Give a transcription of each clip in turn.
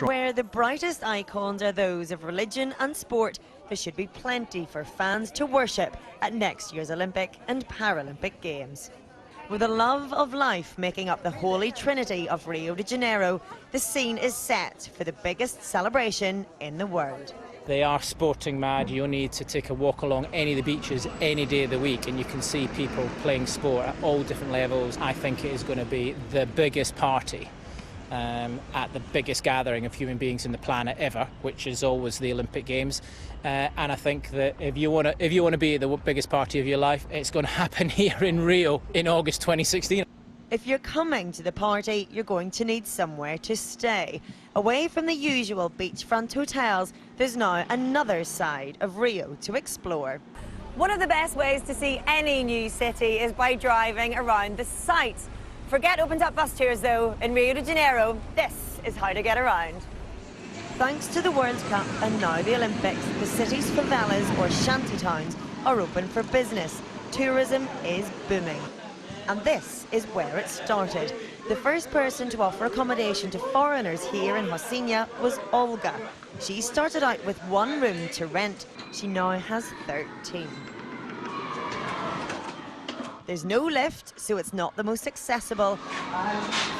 Where the brightest icons are those of religion and sport, there should be plenty for fans to worship at next year's Olympic and Paralympic Games. With the love of life making up the holy trinity of Rio de Janeiro, the scene is set for the biggest celebration in the world. They are sporting mad. You need to take a walk along any of the beaches any day of the week and you can see people playing sport at all different levels. I think it is going to be the biggest party at the biggest gathering of human beings in the planet ever, which is always the Olympic Games. And I think that if you want to be at the biggest party of your life, it's going to happen here in Rio in August 2016. If you're coming to the party, you're going to need somewhere to stay. Away from the usual beachfront hotels, there's now another side of Rio to explore. One of the best ways to see any new city is by driving around the sights. Forget opened-up bus tours, though. In Rio de Janeiro, this is how to get around. Thanks to the World Cup and now the Olympics, the city's favelas or shantytowns are open for business. Tourism is booming. And this is where it started. The first person to offer accommodation to foreigners here in Rocinha was Olga. She started out with one room to rent. She now has 13. There's no lift, so it's not the most accessible.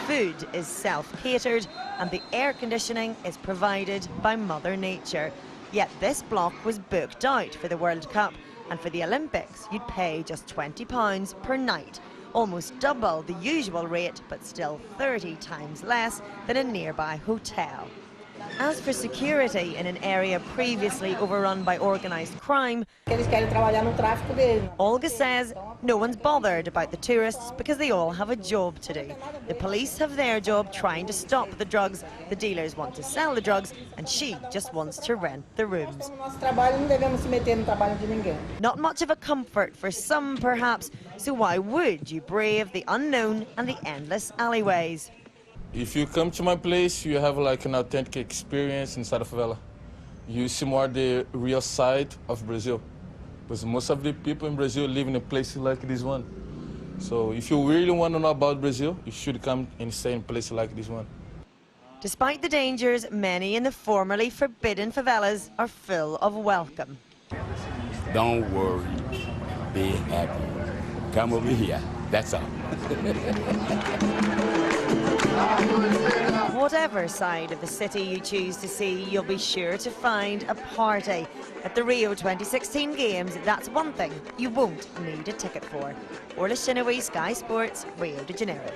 Food is self-catered and the air conditioning is provided by Mother Nature. Yet this block was booked out for the World Cup, and for the Olympics you'd pay just £20 per night. Almost double the usual rate, but still 30 times less than a nearby hotel. As for security in an area previously overrun by organised crime, Olga says no one's bothered about the tourists because they all have a job to do. The police have their job trying to stop the drugs, the dealers want to sell the drugs, and she just wants to rent the rooms. Not much of a comfort for some, perhaps, so why would you brave the unknown and the endless alleyways? If you come to my place, you have like an authentic experience inside of favela. You see more the real side of Brazil. Because most of the people in Brazil live in a place like this one. So if you really want to know about Brazil, you should come and stay in a place like this one. Despite the dangers, many in the formerly forbidden favelas are full of welcome. Don't worry, be happy. Come over here, that's all. Whatever side of the city you choose to see, you'll be sure to find a party. At the Rio 2016 Games, that's one thing you won't need a ticket for. Orla, Chennaoui, Sky Sports, Rio de Janeiro.